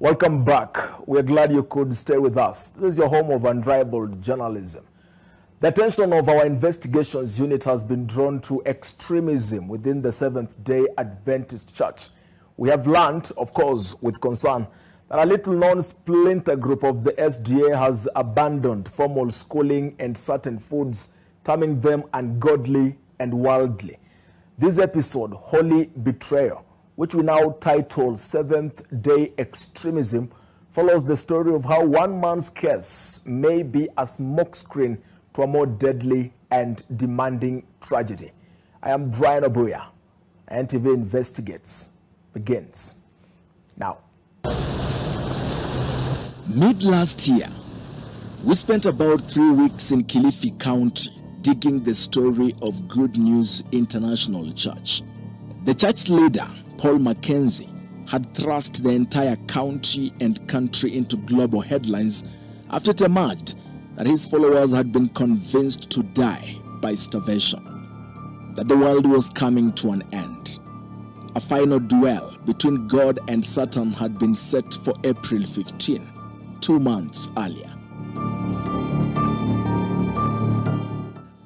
Welcome back. We're glad you could stay with us. This is your home of unrivaled journalism. The attention of our investigations unit has been drawn to extremism within the Seventh-day Adventist Church. We have learned, of course, with concern, that a little-known splinter group of the SDA has abandoned formal schooling and certain foods, terming them ungodly and worldly. This episode, Holy Betrayal, which we now title Seventh-day Extremism, follows the story of how one man's case may be a smokescreen to a more deadly and demanding tragedy. I am Brian Obuya. NTV Investigates begins now. Mid last year, we spent about 3 weeks in Kilifi County digging the story of Good News International Church. The church leader, Paul Mackenzie, had thrust the entire county and country into global headlines after it emerged that his followers had been convinced to die by starvation, that the world was coming to an end. A final duel between God and Satan had been set for April 15, 2 months earlier.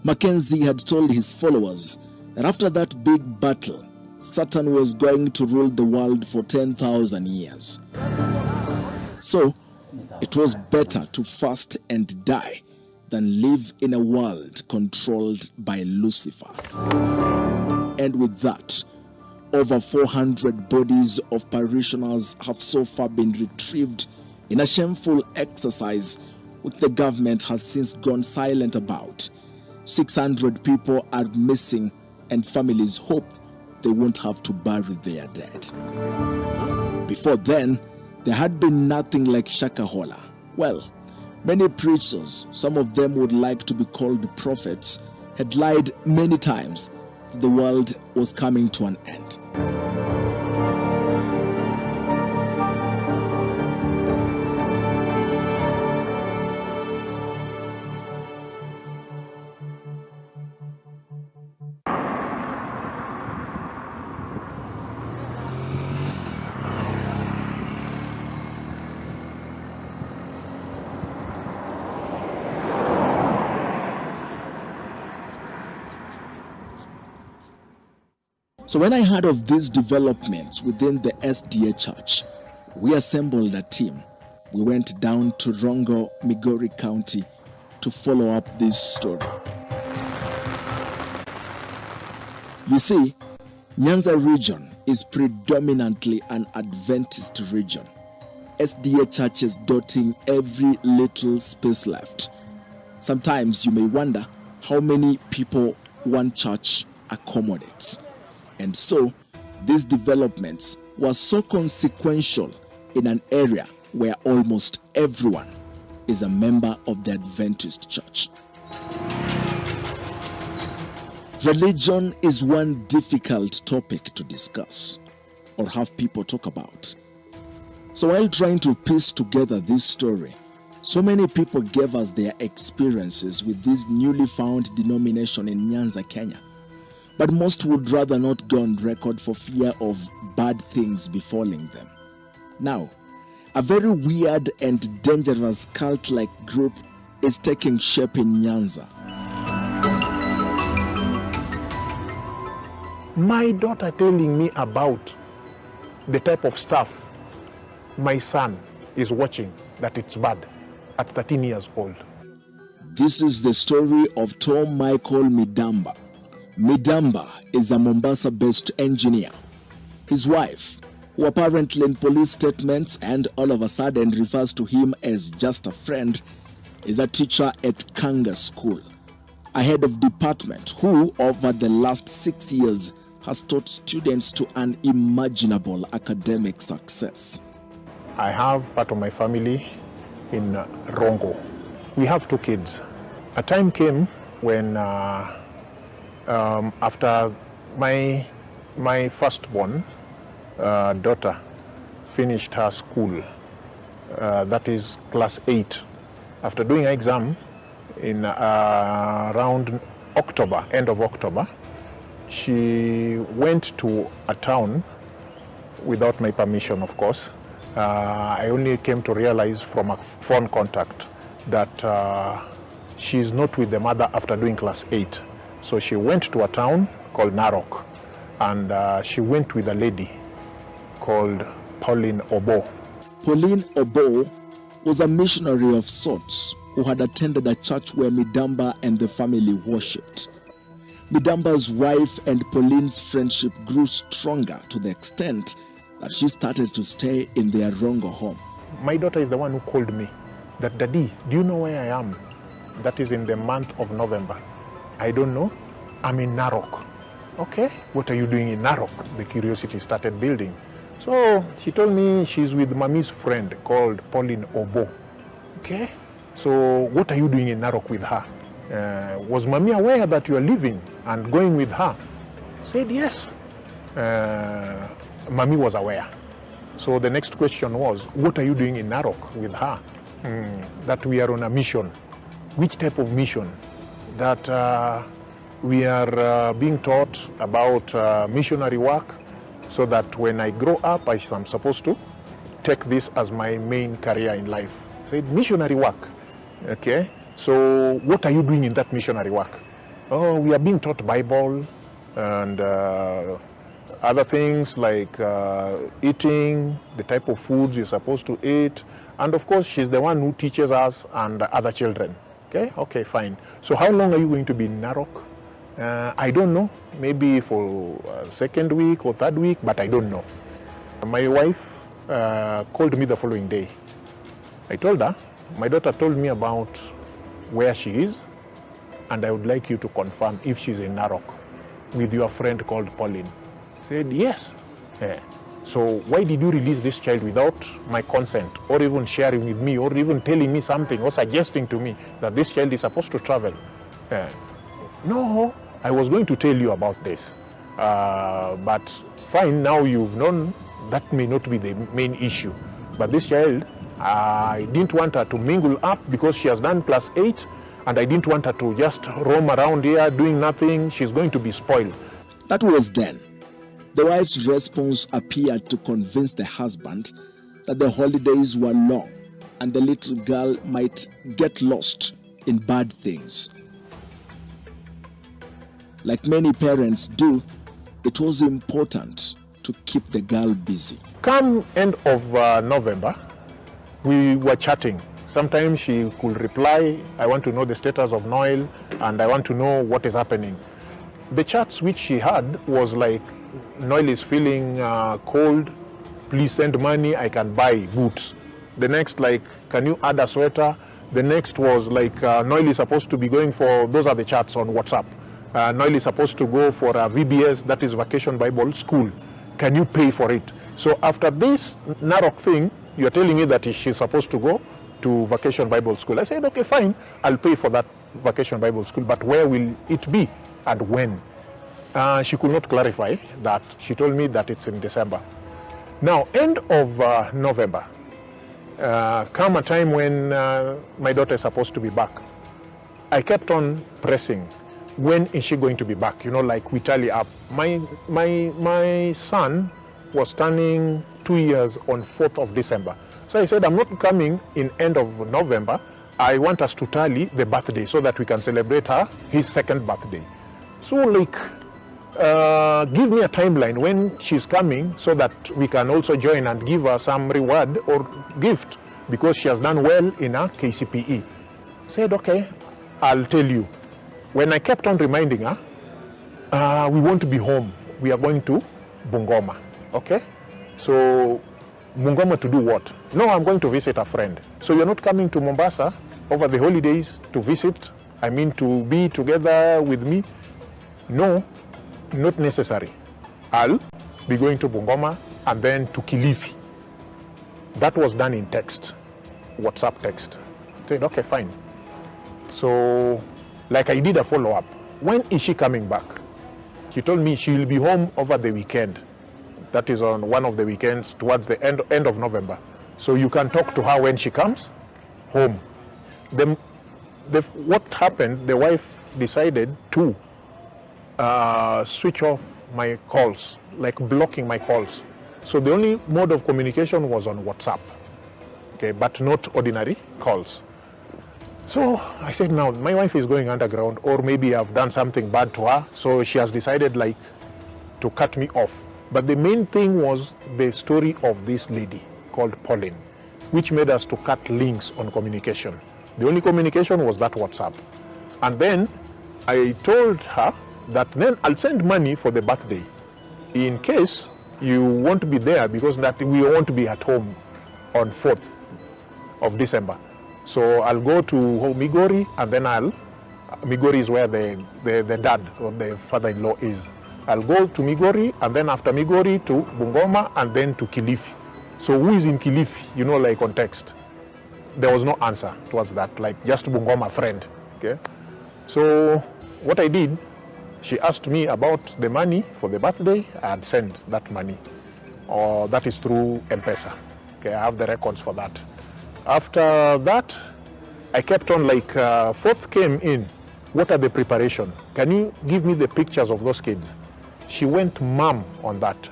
Mackenzie had told his followers that after that big battle, Satan was going to rule the world for 10,000 years. So, it was better to fast and die than live in a world controlled by Lucifer. And with that, over 400 bodies of parishioners have so far been retrieved in a shameful exercise which the government has since gone silent about. 600 people are missing and families hope they won't have to bury their dead. Before then, there had been nothing like Shakahola. Well, many preachers, some of them would like to be called prophets, had lied many times that the world was coming to an end. So when I heard of these developments within the SDA church, we assembled a team. We went down to Rongo, Migori County to follow up this story. You see, Nyanza region is predominantly an Adventist region. SDA churches dotting every little space left. Sometimes you may wonder how many people one church accommodates. And so, these developments were so consequential in an area where almost everyone is a member of the Adventist church. Religion is one difficult topic to discuss or have people talk about. So while trying to piece together this story, so many people gave us their experiences with this newly found denomination in Nyanza, Kenya. But most would rather not go on record for fear of bad things befalling them. Now, a very weird and dangerous cult-like group is taking shape in Nyanza. My daughter telling me about the type of stuff my son is watching, that it's bad, at 13 years old. This is the story of Tom Michael Midamba. Midamba is a Mombasa-based engineer. His wife, who apparently in police statements and all of a sudden refers to him as just a friend, is a teacher at Kanga School, a head of department who, over the last 6 years, has taught students to unimaginable academic success. I have part of my family in Rongo. We have 2 kids. A time came when after my firstborn daughter finished her school, that is class 8. After doing her exam in around October, end of October, she went to a town without my permission, of course, I only came to realize from a phone contact that she's not with the mother after doing class 8. So she went to a town called Narok, and she went with a lady called Pauline Obo. Pauline Obo was a missionary of sorts who had attended a church where Midamba and the family worshipped. Midamba's wife and Pauline's friendship grew stronger to the extent that she started to stay in their Rongo home. My daughter is the one who called me that, "Daddy, do you know where I am?" That is in the month of November. "I don't know. I'm in Narok." "Okay, what are you doing in Narok?" The curiosity started building. So she told me she's with Mommy's friend called Pauline Obo. "Okay, so what are you doing in Narok with her? Was Mommy aware that you are leaving and going with her?" I said, "Yes." Mommy was aware. So the next question was, "What are you doing in Narok with her?" That we are on a mission. "Which type of mission?" That we are being taught about missionary work, so that when I grow up, I am supposed to take this as my main career in life. I said, "Missionary work." "Okay, so what are you doing in that missionary work?" "Oh, we are being taught Bible and other things like eating, the type of foods you're supposed to eat. And of course, she's the one who teaches us and other children." Okay, fine. "So how long are you going to be in Narok?" "I don't know, maybe for second week or third week, but I don't know." My wife called me the following day. I told her, "My daughter told me about where she is, and I would like you to confirm if she's in Narok with your friend called Pauline." I said, "Yes." "So why did you release this child without my consent, or even sharing with me, or even telling me something, or suggesting to me that this child is supposed to travel?" "No, I was going to tell you about this. But fine, now you've known, that may not be the main issue. But this child, I didn't want her to mingle up because she has done class 8, and I didn't want her to just roam around here doing nothing. She's going to be spoiled." That was then. The wife's response appeared to convince the husband that the holidays were long and the little girl might get lost in bad things. Like many parents do, it was important to keep the girl busy. Come end of November, we were chatting. Sometimes she could reply, "I want to know the status of Noel, and I want to know what is happening." The chats which she had was like, "Noel is feeling cold, please send money, I can buy boots." The next, like, "Can you add a sweater?" The next was like, Noel is supposed to be going for, those are the chats on WhatsApp. Noel is supposed to go for a VBS, that is Vacation Bible School. Can you pay for it? So after this Narok thing, you're telling me that she's supposed to go to Vacation Bible School. I said, "Okay, fine, I'll pay for that Vacation Bible School, but where will it be and when?" She could not clarify that. She told me that it's in December. Now, end of November, come a time when my daughter is supposed to be back. I kept on pressing, "When is she going to be back?" You know, like we tally up. My son was turning 2 years on 4th of December. So I said, "I'm not coming in end of November. I want us to tally the birthday so that we can celebrate his second birthday." So like, give me a timeline when she's coming so that we can also join and give her some reward or gift because she has done well in her KCPE. Said, "Okay, I'll tell you." When I kept on reminding her, "We won't be home. We are going to Bungoma." "Okay, so Bungoma to do what?" "No, I'm going to visit a friend." "So you're not coming to Mombasa over the holidays to visit? I mean, to be together with me?" "No, not necessary. I'll be going to Bungoma and then to Kilifi." That was done in text, WhatsApp text. I said, "Okay, fine." So, like, I did a follow-up. "When is she coming back?" She told me she'll be home over the weekend. That is on one of the weekends towards the end of November. So you can talk to her when she comes home. What happened, the wife decided to switch off my calls, like blocking my calls. So the only mode of communication was on WhatsApp, okay, but not ordinary calls. So I said, now my wife is going underground, or maybe I've done something bad to her, so she has decided like to cut me off. But the main thing was the story of this lady called Pauline, which made us to cut links on communication. The only communication was that WhatsApp. And then I told her that then I'll send money for the birthday in case you won't be there, because that we won't be at home on 4th of December. So I'll go to Migori, and then Migori is where the dad or the father-in-law is. I'll go to Migori, and then after Migori to Bungoma, and then to Kilifi. So who is in Kilifi, you know, like on text? There was no answer towards that, like just Bungoma friend, okay? So what I did, she asked me about the money for the birthday. I had sent that money, or that is through M-Pesa. Okay, I have the records for that. After that, I kept on, like 4th came in. What are the preparation? Can you give me the pictures of those kids? She went mum on that.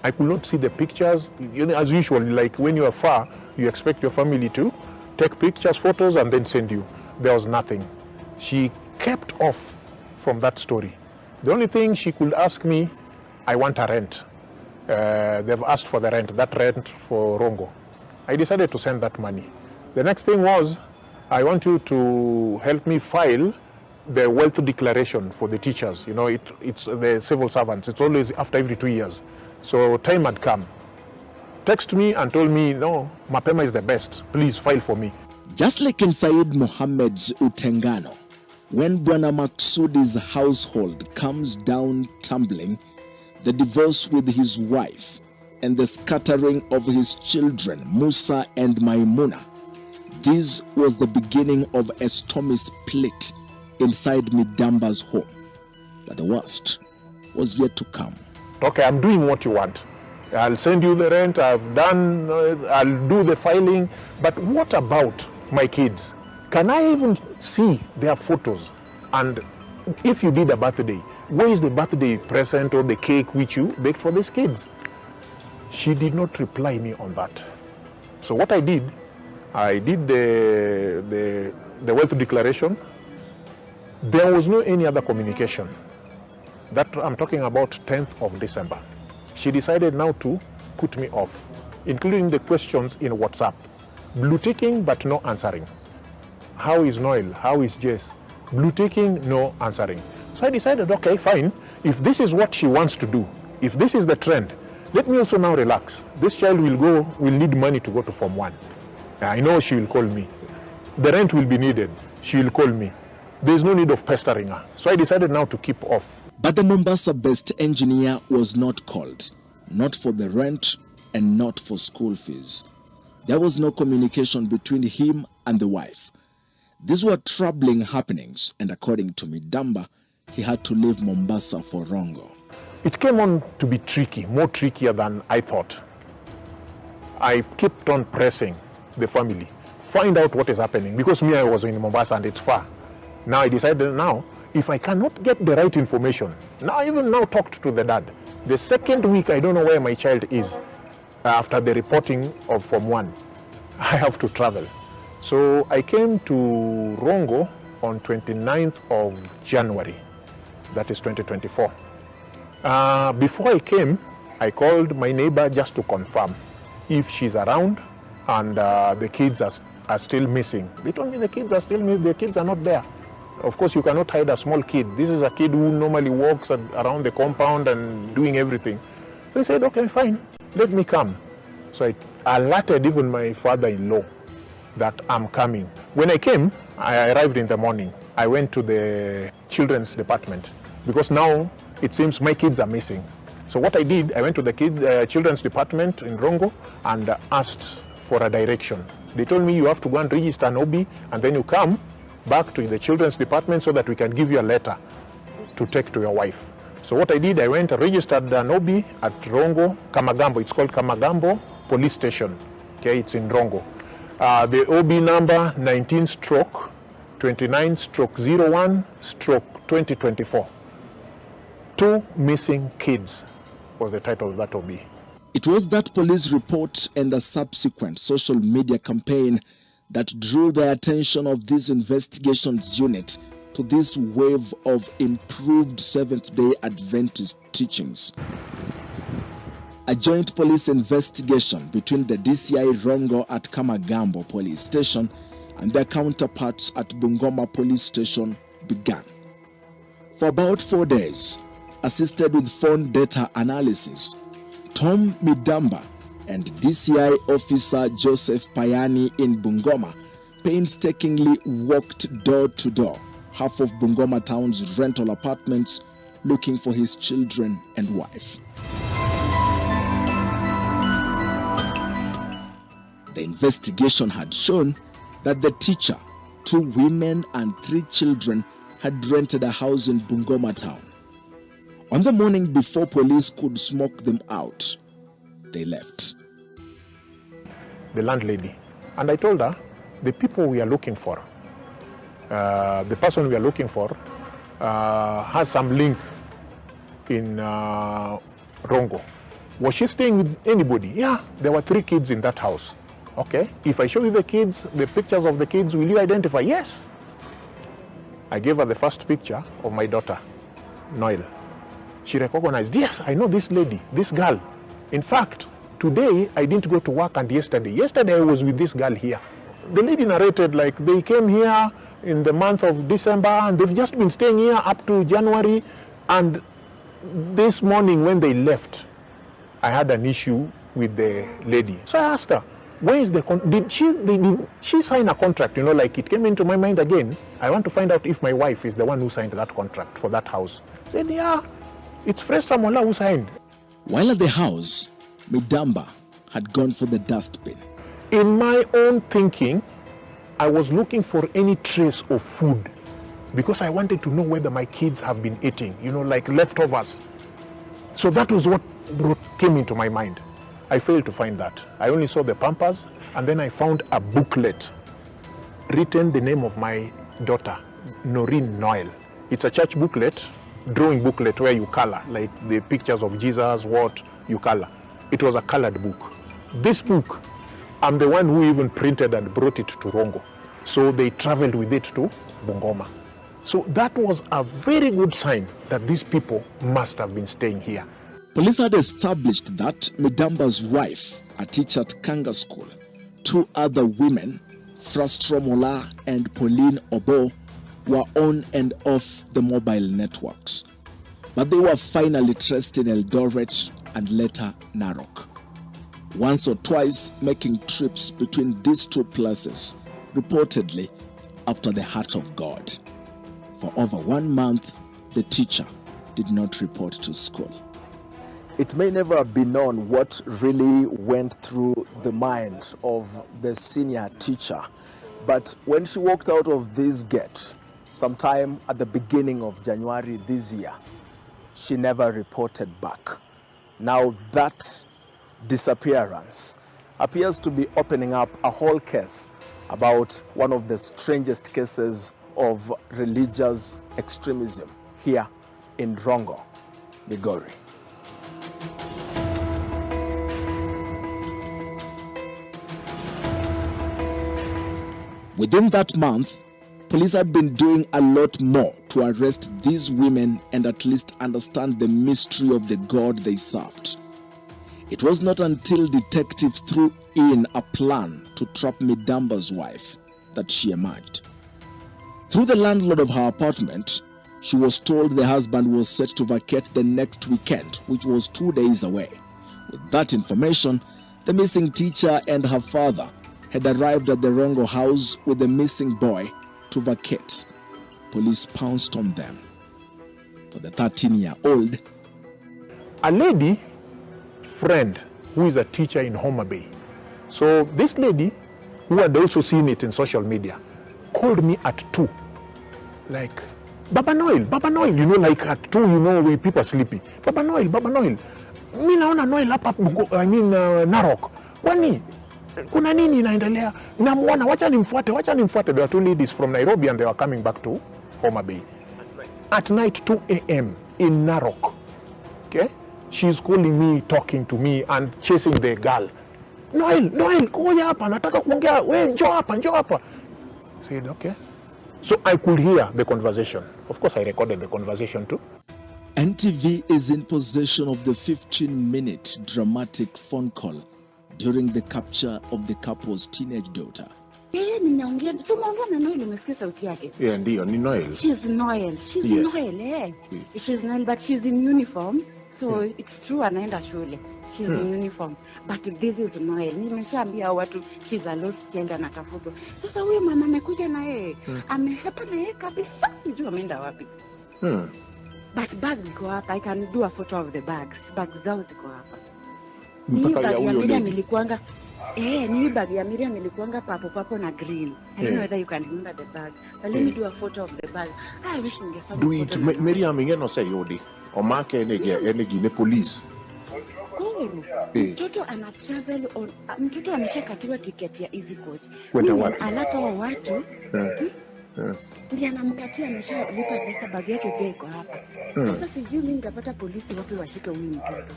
I could not see the pictures. You know, as usual, like when you are far, you expect your family to take pictures, photos, and then send you. There was nothing. She kept off from that story. The only thing she could ask me, I want a rent. They've asked for the rent, that rent for Rongo. I decided to send that money. The next thing was, I want you to help me file the wealth declaration for the teachers. You know, it's the civil servants. It's always after every 2 years. So time had come. Text me and told me, no, Mapema is the best. Please file for me. Just like in Said Mohammed's Utengano, when Bwana Maksudi's household comes down tumbling, the divorce with his wife, and the scattering of his children, Musa and Maimuna, this was the beginning of a stormy split inside Midamba's home. But the worst was yet to come. Okay, I'm doing what you want. I'll send you the rent, I've done, I'll do the filing, but what about my kids? Can I even see their photos? And if you did a birthday, where is the birthday present or the cake which you baked for these kids? She did not reply me on that. So what I did the wealth declaration. There was no any other communication. That I'm talking about 10th of December. She decided now to put me off, including the questions in WhatsApp. Blue ticking, but no answering. How is Noel? How is Jess? Blue ticking, no answering. So I decided, okay, fine. If this is what she wants to do, if this is the trend, let me also now relax. This child will need money to go to Form 1. I know she will call me. The rent will be needed. She will call me. There's no need of pestering her. So I decided now to keep off. But the Mombasa-based engineer was not called, not for the rent and not for school fees. There was no communication between him and the wife. These were troubling happenings, and according to Midamba, he had to leave Mombasa for Rongo. It came on to be tricky, more trickier than I thought. I kept on pressing the family, find out what is happening, because me, I was in Mombasa and it's far. Now I decided now, if I cannot get the right information, now I even now talked to the dad. The second week, I don't know where my child is after the reporting of Form 1. I have to travel. So I came to Rongo on 29th of January, that is 2024. Before I came, I called my neighbor just to confirm if she's around and the kids are still missing. They told me the kids are still missing, the kids are not there. Of course, you cannot hide a small kid. This is a kid who normally walks around the compound and doing everything. So I said, okay, fine, let me come. So I alerted even my father-in-law that I'm coming. When I came, I arrived in the morning. I went to the children's department because now it seems my kids are missing. So what I did, I went to the children's department in Rongo and asked for a direction. They told me you have to go and register an OB and then you come back to the children's department so that we can give you a letter to take to your wife. So what I did, I went and registered an OB at Rongo, Kamagambo. It's called Kamagambo Police Station. Okay, it's in Rongo. The OB number 19/29/01/2024. 2 missing kids was the title of that OB. It was that police report and a subsequent social media campaign that drew the attention of this investigations unit to this wave of improved Seventh-day Adventist teachings. A joint police investigation between the DCI Rongo at Kamagambo Police Station and their counterparts at Bungoma Police Station began. For about 4 days, assisted with phone data analysis, Tom Midamba and DCI officer Joseph Payani in Bungoma painstakingly walked door to door, half of Bungoma town's rental apartments, looking for his children and wife. The investigation had shown that the teacher, 2 women and 3 children had rented a house in Bungoma town. On the morning before police could smoke them out, they left. The landlady. And I told her, the people we are looking for, the person we are looking for has some link in Rongo. Was she staying with anybody? Yeah, there were 3 kids in that house. Okay, if I show you the kids, the pictures of the kids, will you identify? Yes. I gave her the first picture of my daughter, Noel. She recognized, yes, I know this lady, this girl. In fact, today I didn't go to work, and yesterday I was with this girl here. The lady narrated like they came here in the month of December and they've just been staying here up to January, and this morning when they left, I had an issue with the lady. So I asked her, where is the did she sign a contract? You know, like it came into my mind again. I want to find out if my wife is the one who signed that contract for that house. I said, yeah, it's Fresh Ramola who signed. While at the house, Midamba had gone for the dustbin. In my own thinking, I was looking for any trace of food because I wanted to know whether my kids have been eating, you know, like leftovers. So that was what came into my mind. I failed to find that. I only saw the Pampers, and then I found a booklet written the name of my daughter, Noreen Noel. It's a church booklet, drawing booklet where you color, like the pictures of Jesus, what you color. It was a colored book. This book, I'm the one who even printed and brought it to Rongo. So they traveled with it to Bungoma. So that was a very good sign that these people must have been staying here. Police had established that Midamba's wife, a teacher at Kanga School, 2 other women, Frastro Mola and Pauline Obo, were on and off the mobile networks. But they were finally traced in Eldoret and later Narok. Once or twice making trips between these 2 places, reportedly after the heart of God. For over 1 month, the teacher did not report to school. It may never be known what really went through the mind of the senior teacher, but when she walked out of this gate, sometime at the beginning of January this year, she never reported back. Now that disappearance appears to be opening up a whole case about one of the strangest cases of religious extremism here in Rongo, Migori. Within that month, police had been doing a lot more to arrest these women and at least understand the mystery of the God they served. It was not until detectives threw in a plan to trap Midamba's wife that she emerged. Through the landlord of her apartment, she was told the husband was set to vacate the next weekend, which was 2 days away. With that information, the missing teacher and her father had arrived at the Rongo house with the missing boy to vacate. Police pounced on them. For the 13-year-old, a lady friend who is a teacher in Homa Bay. So this lady, who had also seen it in social media, called me at 2. Like, Baba Noel, you know, like at 2, you know, when people are sleeping. Baba Noel. Mi naona Noel hapa, Narok. Kwani kuna nini inaendelea? Namuona, wacha nimfuate. There were 2 ladies from Nairobi and they were coming back to Homa Bay. At night, 2 a.m. in Narok. Okay? she's calling me, talking to me, and chasing the girl. Noel, kuja hapa, nataka kuongea, we njoo hapa. I said, okay. So I could hear the conversation. Of course, I recorded the conversation too. NTV is in possession of the 15-minute dramatic phone call during the capture of the couple's teenage daughter. Yeah, ninaongea na Noel, umesikia sauti yake? Yeah, ndio, ni Noel. She's Noel. She's Yes. Noel, eh. She's Noel, but she's in uniform. So it's true anaenda shule. She's in uniform. But this is Noel. Nimeshaambia watu she's a lost child anatafutwa. Sasa huyo mama amekuja na yeye. Amehepa na yeye kabisa. Sijui ameenda wapi. But bag iko hapa. I can do a photo of the bags. Bags zao ziko hapa. Mpaka ya huyo lady. Nilikuanga ni bag ya Miriam ilikuanga papo na green. I don't know whether you can remember the bag. But let me do a photo of the bag. I wish ningefanya. Do it. Miriam ingeno say yodi. Omake enegi ne police. Mtoto ana travel on, mtoto ameshakatiwa tiketi ya easy coach. Kwenda wapi? Alata wa watu. Ndiye anamkatia, ameshalipa pesa, bag yake pia iko hapa. Sasa sijui mimi nitapata polisi wapi washike huyu mtoto.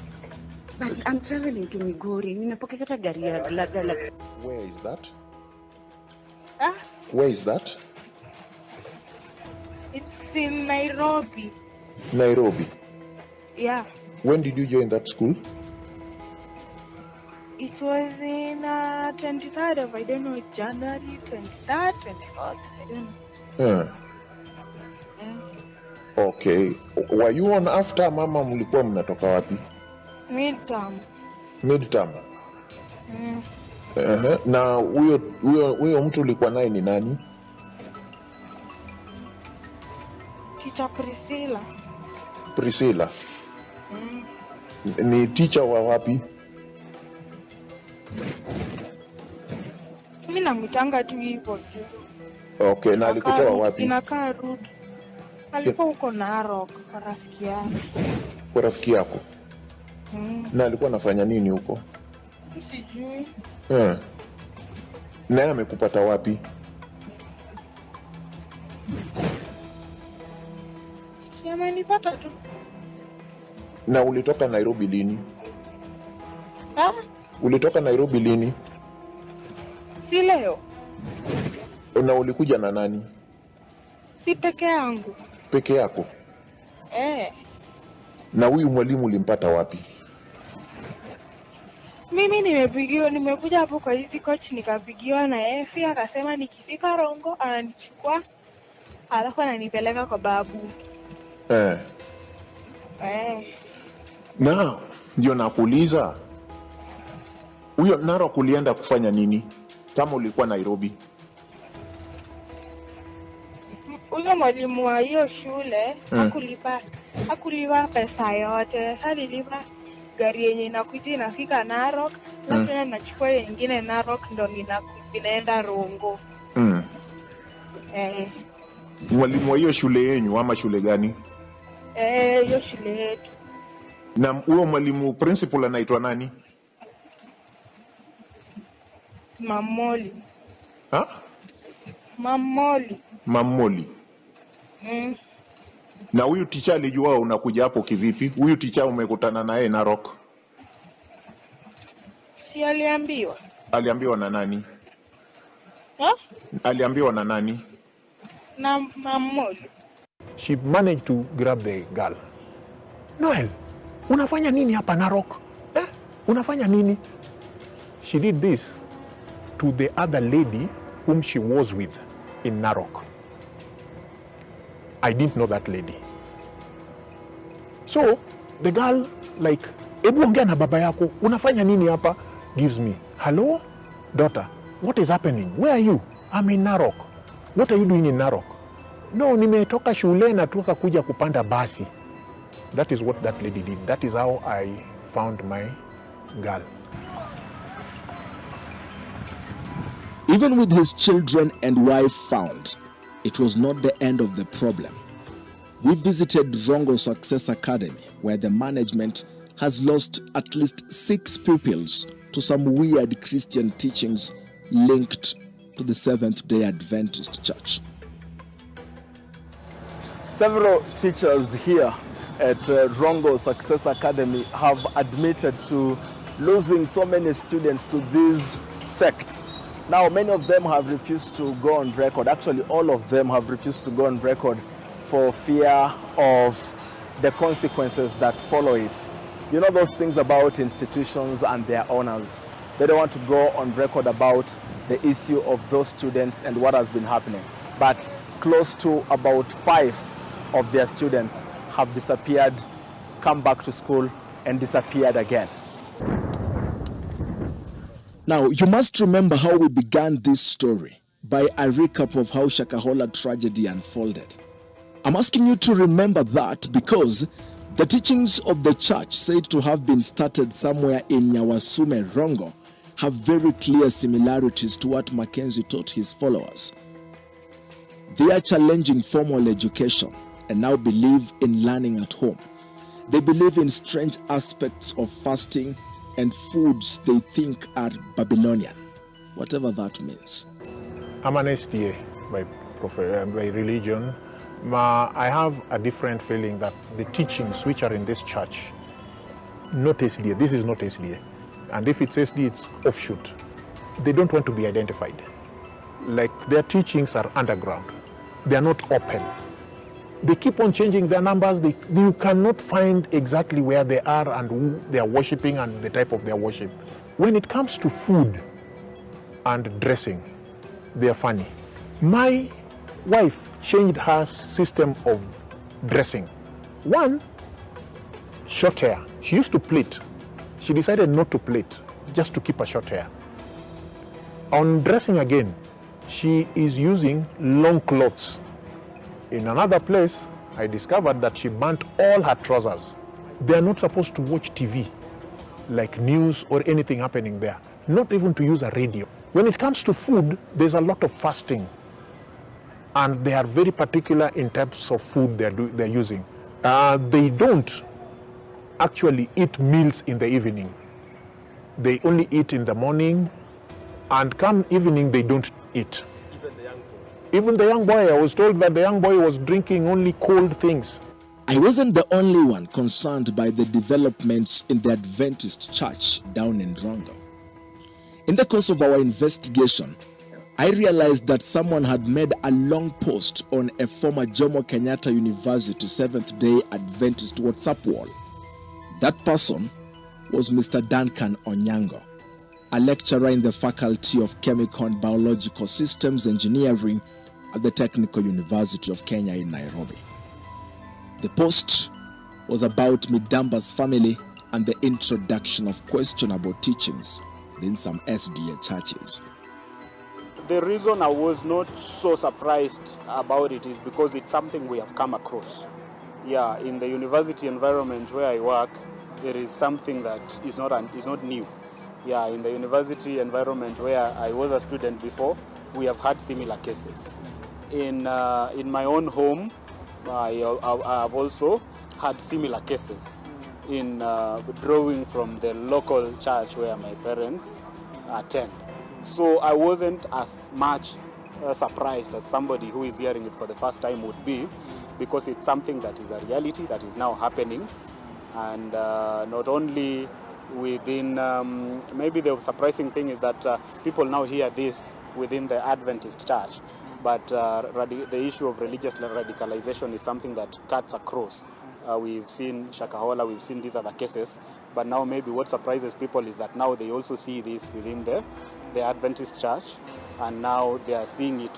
But I'm traveling to Migori. Ninapokea gari ya gala. Where is that? Ah? Where is that? It's in Nairobi. Nairobi. Yeah. When did you join that school? It was in 23rd of, I don't know, January, 23rd, 24th, I don't know. Okay. Were you on after mama mlikuwa mnatoka wapi? Midterm. Midterm. Na huyo mtu ulikuwa naye ni nani? Teacher Priscilla. Priscilla. Ni teacher wa wapi? Mimi namwitanga tu hivyo tu. Okay, na alikutoa wapi? Inakaa Ruth. Alikuwa huko Narok kwa rafiki yake. Kwa rafiki yako? Na alikuwa anafanya nini huko? Sijui. Naye amekupata wapi? Si amenipata tu. Na ulitoka Nairobi lini? Ulitoka Nairobi lini? Si leo. Na ulikuja na nani? Si peke yangu. Peke yako? Na huyu mwalimu ulimpata wapi? Mimi nimekuja hapo kwa hizi coach, nikapigiwa na Efi, akasema nikifika Rongo ananichukua alafu ananipeleka kwa babu. Na ndio nakuuliza, huyo Narok ulienda kufanya nini kama ulikuwa Nairobi? Huyo mwalimu wa hiyo shule hakulipa pesa yote. Sasa nilipa gari yenye inakuja inafika Narok, na tena nachukua nyingine Narok ndo ninaenda Rongo. Mwalimu wa hiyo shule yenu ama shule gani? Hiyo shule yetu. Na huyo mwalimu principal anaitwa nani? Mamoli. Mamoli. Na huyu teacher alijua unakuja hapo kivipi? Huyu teacher umekutana naye Narok? Si aliambiwa. Aliambiwa na nani? Aliambiwa na nani? Na Mamoli. She managed to grab the girl. Noel, unafanya nini hapa Narok? Unafanya nini? She did this to the other lady whom she was with in Narok. I didn't know that lady. So the girl, like, ebu ongea na baba yako, unafanya nini hapa? Gives me, hello, daughter, what is happening? Where are you? I'm in Narok. What are you doing in Narok? No, nimetoka shule na tuka kuja kupanda basi. That is what that lady did. That is how I found my girl. Even with his children and wife found, it was not the end of the problem. We visited Rongo Success Academy, where the management has lost at least 6 pupils to some weird Christian teachings linked to the Seventh-day Adventist Church. Several teachers here at Rongo Success Academy have admitted to losing so many students to these sects. Now, many of them have refused to go on record. Actually, all of them have refused to go on record for fear of the consequences that follow it. You know those things about institutions and their owners. They don't want to go on record about the issue of those students and what has been happening. But close to about 5 of their students have disappeared, come back to school, and disappeared again. Now, you must remember how we began this story by a recap of how Shakahola tragedy unfolded. I'm asking you to remember that because the teachings of the church, said to have been started somewhere in Nyawasume, Rongo, have very clear similarities to what Mackenzie taught his followers. They are challenging formal education and now believe in learning at home. They believe in strange aspects of fasting and foods they think are Babylonian, whatever that means. I'm an SDA by religion. I have a different feeling that the teachings which are in this church, not SDA, this is not SDA. And if it's SDA, it's offshoot. They don't want to be identified. Like their teachings are underground. They are not open. They keep on changing their numbers. You cannot find exactly where they are and who they are worshiping and the type of their worship. When it comes to food and dressing, they are funny. My wife changed her system of dressing. One, short hair. She used to plait. She decided not to plait, just to keep her short hair. On dressing again, she is using long clothes. In another place, I discovered that she burnt all her trousers. They are not supposed to watch TV, like news or anything happening there, not even to use a radio. When it comes to food, there's a lot of fasting, and they are very particular in terms of food they're using. They don't actually eat meals in the evening. They only eat in the morning, and come evening, they don't eat. Even the young boy, I was told that the young boy was drinking only cold things. I wasn't the only one concerned by the developments in the Adventist church down in Rongo. In the course of our investigation, I realized that someone had made a long post on a former Jomo Kenyatta University Seventh-day Adventist WhatsApp wall. That person was Mr. Duncan Onyango, a lecturer in the Faculty of Chemical and Biological Systems Engineering at the Technical University of Kenya in Nairobi. The post was about Midamba's family and the introduction of questionable teachings within some SDA churches. The reason I was not so surprised about it is because it's something we have come across. Yeah, in the university environment where I work, there is something that is not new. Yeah, in the university environment where I was a student before, we have had similar cases. In my own home, I have also had similar cases in drawing from the local church where my parents attend. So I wasn't as much surprised as somebody who is hearing it for the first time would be, because it's something that is a reality that is now happening. And not only within, maybe the surprising thing is that people now hear this within the Adventist church, but the issue of religious radicalization is something that cuts across. We've seen Shakahola, we've seen these other cases, but now maybe what surprises people is that now they also see this within the Adventist church, and now they are seeing it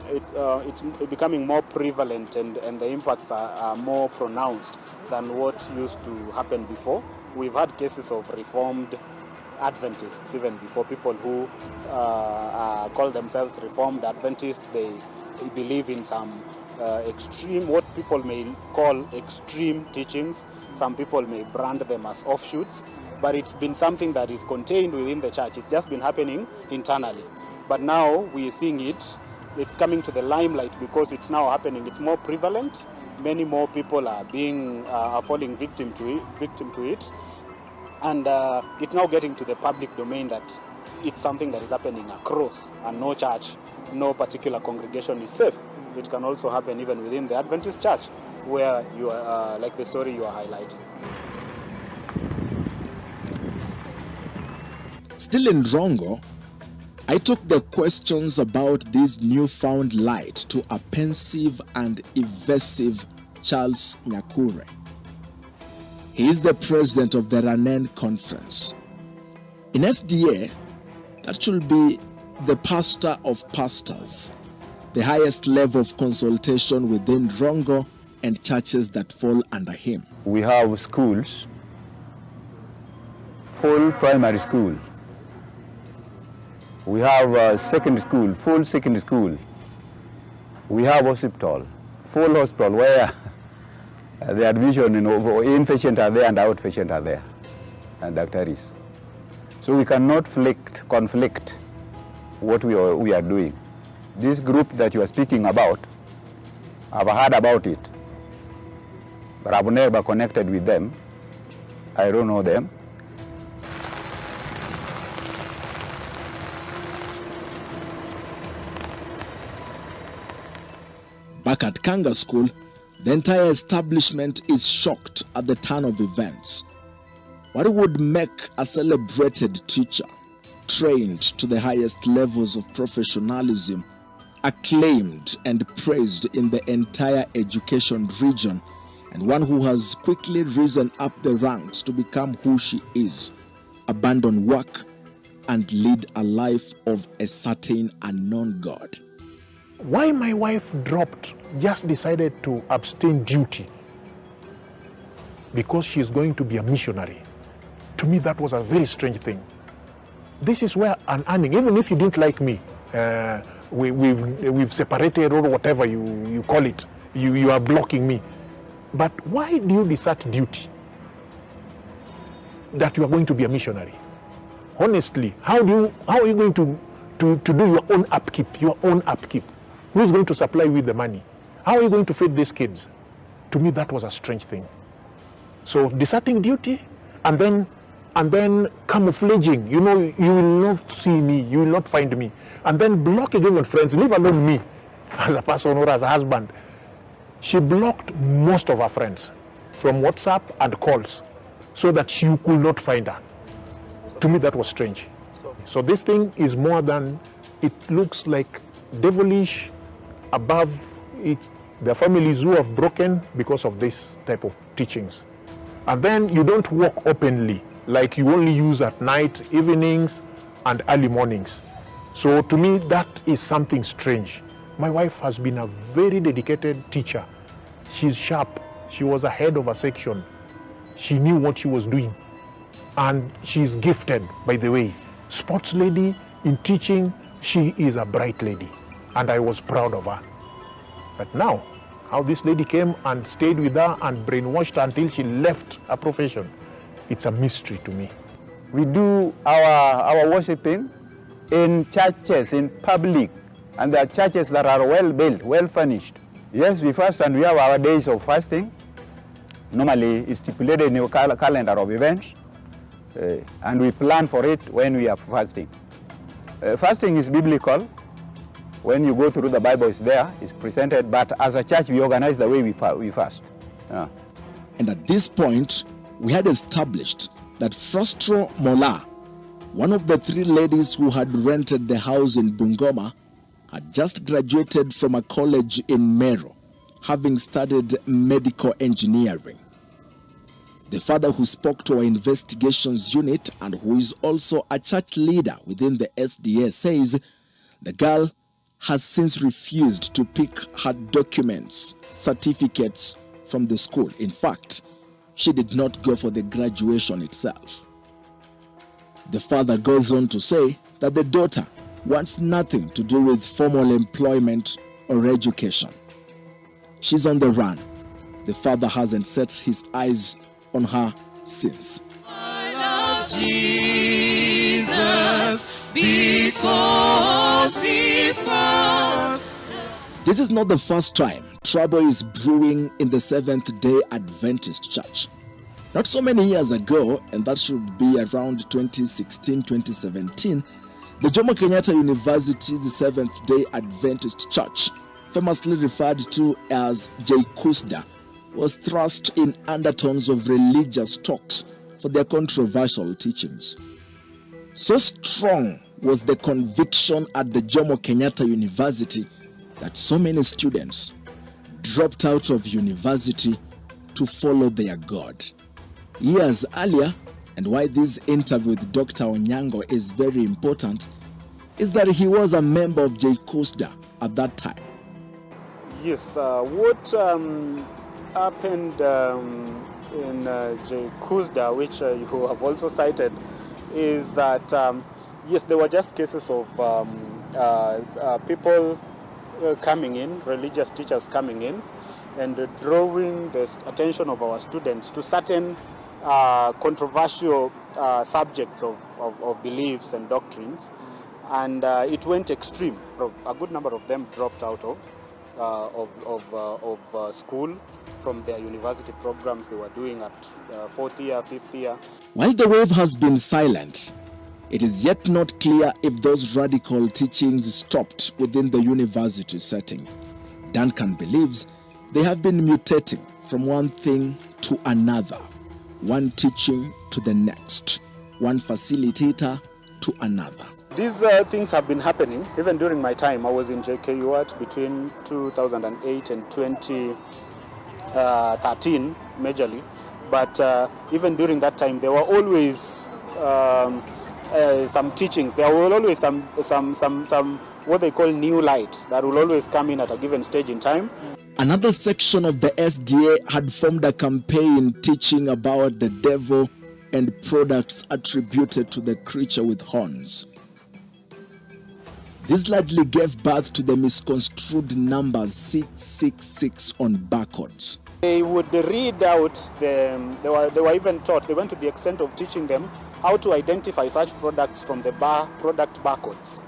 it's becoming more prevalent, and the impacts are more pronounced than what used to happen before. We've had cases of Reformed Adventists even before, people who call themselves Reformed Adventists. They believe in some extreme, what people may call extreme teachings. Some people may brand them as offshoots, but it's been something that is contained within the church. It's just been happening internally. But now we are seeing it's coming to the limelight because it's now happening. It's more prevalent. Many more people are falling victim to it. And it's now getting to the public domain that it's something that is happening across, and no church, no particular congregation is safe it can also happen even within the Adventist church, where you are, like the story you are highlighting. Still in Rongo, I took the questions about this newfound light to a pensive and evasive Charles Nyakure. He is the president of the Ranen Conference. In SDA, that should be the pastor of pastors, the highest level of consultation within Rongo and churches that fall under him. We have schools, full primary school. We have secondary school, full secondary school. We have hospital, full hospital where the admission, inpatient are there and outpatient are there, and doctors. So we cannot conflict what we are doing. This group that you are speaking about, I've heard about it, but I've never connected with them. I don't know them. Back at Kanga School, the entire establishment is shocked at the turn of events. What would make a celebrated teacher, trained to the highest levels of professionalism, acclaimed and praised in the entire education region, and one who has quickly risen up the ranks to become who she is, abandon work, and lead a life of a certain unknown God? Why my wife dropped, just decided to abstain duty because she's going to be a missionary. To me, that was a very strange thing. This is where an earning, even if you didn't like me, we've separated or whatever you call it, you are blocking me. But why do you desert duty that you are going to be a missionary? Honestly, how are you going to do your own upkeep? Who's going to supply you with the money? How are you going to feed these kids? To me, that was a strange thing. So deserting duty and then camouflaging, you will not see me, you will not find me. And then blocking even friends, leave alone me as a person or as a husband. She blocked most of her friends from WhatsApp and calls so that you could not find her. To me, that was strange. So this thing is more than, it looks like devilish. Above it, the families who have broken because of this type of teachings. And then you don't walk openly, like you only use at night, evenings, and early mornings. So to me, that is something strange. My wife has been a very dedicated teacher. She's sharp. She was a head of a section. She knew what she was doing. And she's gifted, by the way. Sports lady, in teaching, she is a bright lady. And I was proud of her. But now, how this lady came and stayed with her and brainwashed her until she left her profession, it's a mystery to me. We do our worshiping in churches, in public, and there are churches that are well built, well furnished. Yes, we fast and we have our days of fasting. Normally, it's stipulated in the calendar of events, and we plan for it when we are fasting. Fasting is biblical. When you go through the Bible, it's there, it's presented, but as a church, we organize the way we fast. Yeah. And at this point, we had established that Frostro Mola, one of the three ladies who had rented the house in Bungoma, had just graduated from a college in Meru, having studied medical engineering. The father who spoke to our investigations unit and who is also a church leader within the SDA says the girl has since refused to pick her documents, certificates from the school. In fact, she did not go for the graduation itself. The father goes on to say that the daughter wants nothing to do with formal employment or education. She's on the run. The father hasn't set his eyes on her since. I love Jesus because we first. This is not the first time trouble is brewing in the Seventh-day Adventist Church. Not so many years ago, and that should be around 2016-2017, the Jomo Kenyatta University's Seventh-day Adventist Church famously referred to as Kusda, was thrust in undertones of religious talks for their controversial teachings. So strong was the conviction at the Jomo Kenyatta University that so many students dropped out of university to follow their God. Years earlier, and why this interview with Dr. Onyango is very important, is that he was a member of Kusda at that time. Yes, what happened in Kusda, which you have also cited, is that yes, there were just cases of people coming in, religious teachers coming in, and drawing the attention of our students to certain controversial subjects of beliefs and doctrines, and it went extreme. A good number of them dropped out of school from their university programs they were doing at 4th year, 5th year. While the wave has been silent, it is yet not clear if those radical teachings stopped within the university setting. Duncan believes they have been mutating from one thing to another, one teaching to the next, one facilitator to another. These things have been happening even during my time. I was in JKUAT between 2008 and 2013 majorly, but even during that time there were always some teachings. There were always some what they call new light that will always come in at a given stage in time. Another section of the SDA had formed a campaign teaching about the devil and products attributed to the creature with horns. This largely gave birth to the misconstrued numbers 666 on barcodes. They would read out they were even taught, they went to the extent of teaching them how to identify such products from the product barcodes.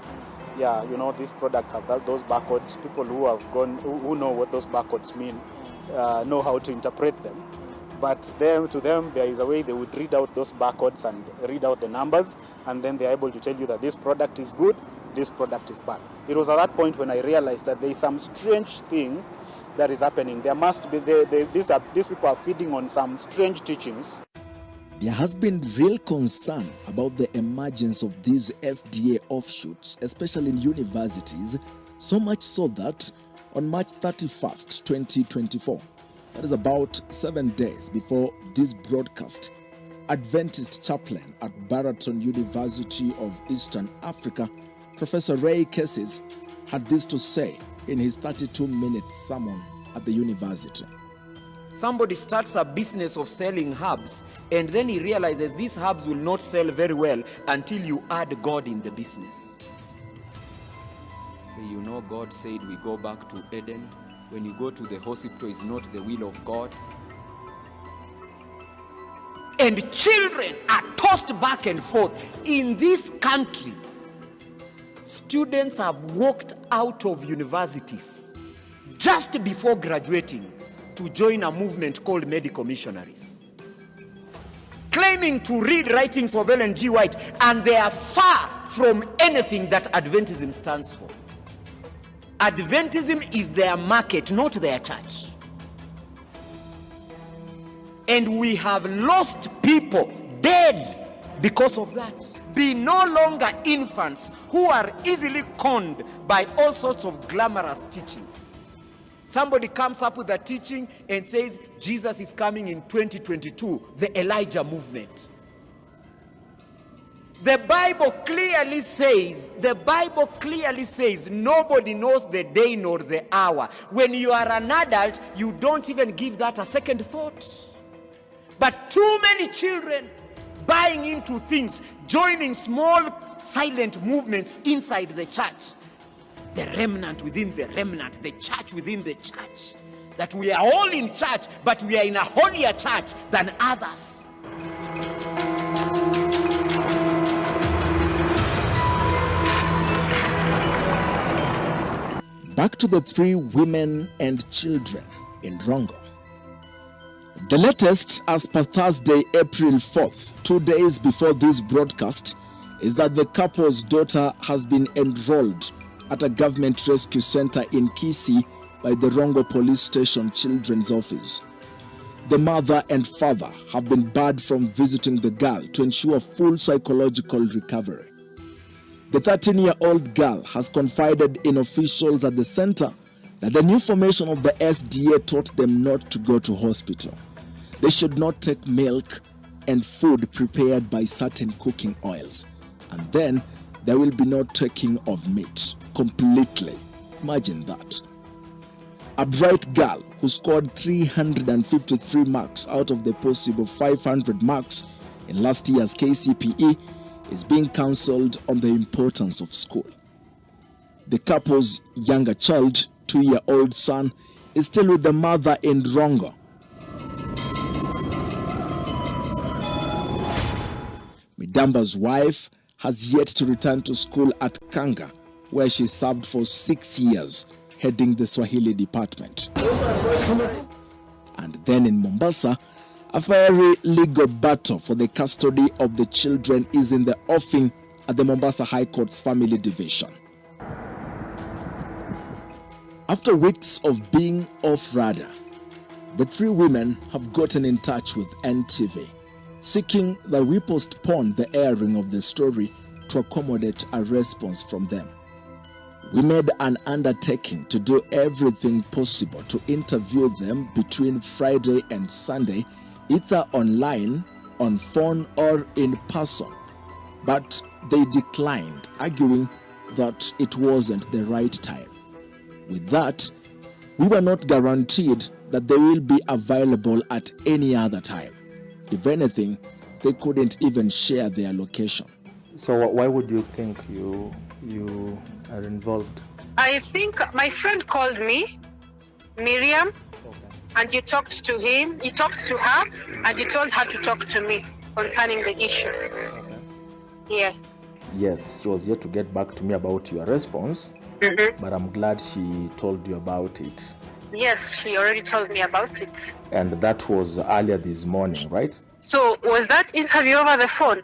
Yeah, you know, these products have those barcodes. People who have gone, who know what those barcodes mean, know how to interpret them. But to them, there is a way they would read out those barcodes and read out the numbers, and then they are able to tell you that this product is good, this product is bad. It was at that point when I realized that there is some strange thing that is happening. There must be, these people are feeding on some strange teachings. There has been real concern about the emergence of these SDA offshoots, especially in universities, so much so that on March 31st, 2024, that is about 7 days before this broadcast, Adventist chaplain at Baraton University of Eastern Africa, Professor Ray Kesses, had this to say in his 32-minute sermon at the university. Somebody starts a business of selling herbs, and then he realizes these herbs will not sell very well until you add God in the business. So you know, God said we go back to Eden. When you go to the hospital, it's not the will of God. And children are tossed back and forth. In this country, students have walked out of universities just before graduating to join a movement called medical missionaries, claiming to read writings of Ellen G. White, and they are far from anything that Adventism stands for. Adventism is their market, not their church. And we have lost people dead because of that. Be no longer infants who are easily conned by all sorts of glamorous teachings. Somebody comes up with a teaching and says Jesus is coming in 2022, the Elijah movement. The Bible clearly says nobody knows the day nor the hour. When you are an adult, you don't even give that a second thought. But too many children buying into things, joining small silent movements inside the church. The remnant within the remnant, the church within the church. That we are all in church, but we are in a holier church than others. Back to the 3 women and children in Rongo. The latest, as per Thursday, April 4th, 2 days before this broadcast, is that the couple's daughter has been enrolled at a government rescue center in Kisii by the Rongo Police Station Children's Office. The mother and father have been barred from visiting the girl to ensure full psychological recovery. The 13-year-old girl has confided in officials at the center that the new formation of the SDA taught them not to go to hospital. They should not take milk and food prepared by certain cooking oils. And then there will be no taking of meat completely. Imagine that. A bright girl who scored 353 marks out of the possible 500 marks in last year's KCPE is being counseled on the importance of school. The couple's younger child, 2-year-old son, is still with the mother in Rongo. Midamba's wife has yet to return to school at Kanga, where she served for 6 years, heading the Swahili department. And then in Mombasa, a fiery legal battle for the custody of the children is in the offing at the Mombasa High Court's Family Division. After weeks of being off-radar, the 3 women have gotten in touch with NTV, seeking that we postpone the airing of the story to accommodate a response from them. We made an undertaking to do everything possible to interview them between Friday and Sunday, either online, on phone, or in person. But they declined, arguing that it wasn't the right time. With that, we were not guaranteed that they will be available at any other time. If anything, they couldn't even share their location. So why would you think you are involved? I think my friend called me, Miriam, and you talked to him, you talked to her, and you told her to talk to me concerning the issue. Yes. Yes, she was yet to get back to me about your response, but I'm glad she told you about it. Yes, she already told me about it. And that was earlier this morning, right? So was that interview over the phone?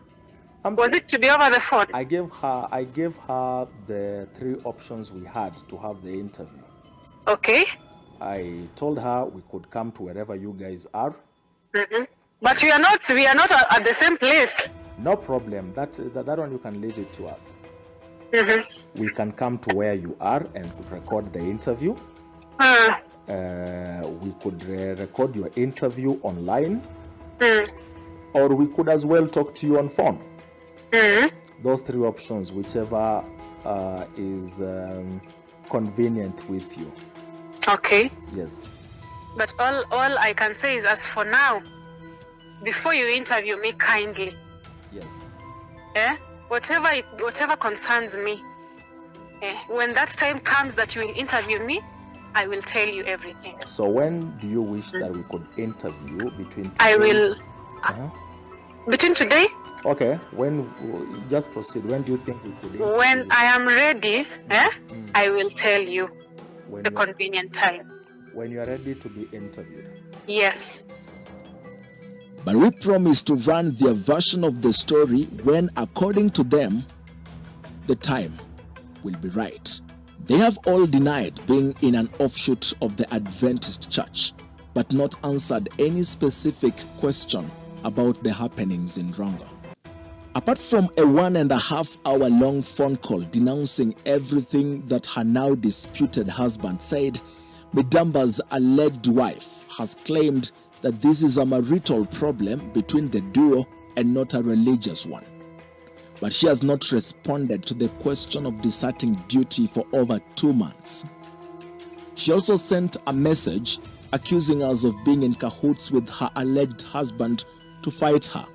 Was it to be over the phone? I gave her the 3 options we had to have the interview. Okay. I told her we could come to wherever you guys are. But we are not at the same place. No problem. That one you can leave it to us. We can come to where you are and record the interview. We could record your interview online, or we could as well talk to you on phone. Those 3 options, whichever is convenient with you. Okay. Yes. But all I can say is, as for now, before you interview me kindly, yes, whatever concerns me, when that time comes that you will interview me, I will tell you everything. So when do you wish that we could interview between today? I will between today. Okay, just proceed. When do you think we could interview? When I am ready, I will tell you the convenient time. When you are ready to be interviewed. Yes. But we promise to run their version of the story when, according to them, the time will be right. They have all denied being in an offshoot of the Adventist Church, but not answered any specific question about the happenings in Rongo. Apart from a 1.5-hour long phone call denouncing everything that her now disputed husband said, Midamba's alleged wife has claimed that this is a marital problem between the duo and not a religious one. But she has not responded to the question of deserting duty for over 2 months. She also sent a message accusing us of being in cahoots with her alleged husband to fight her,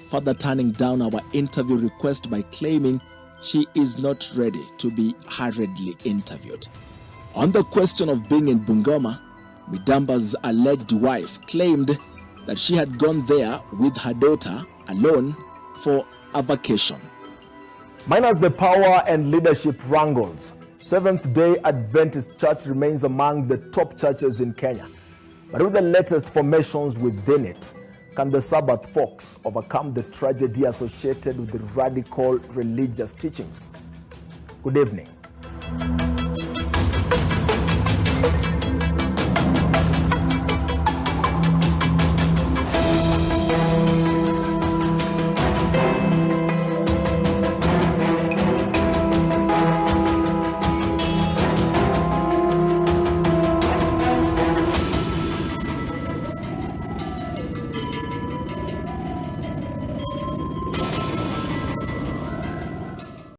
further turning down our interview request by claiming she is not ready to be hurriedly interviewed. On the question of being in Bungoma, Midamba's alleged wife claimed that she had gone there with her daughter alone for a vacation. Minus the power and leadership wrangles, Seventh-day Adventist Church remains among the top churches in Kenya. But with the latest formations within it, can the Sabbath folks overcome the tragedy associated with the radical religious teachings? Good evening.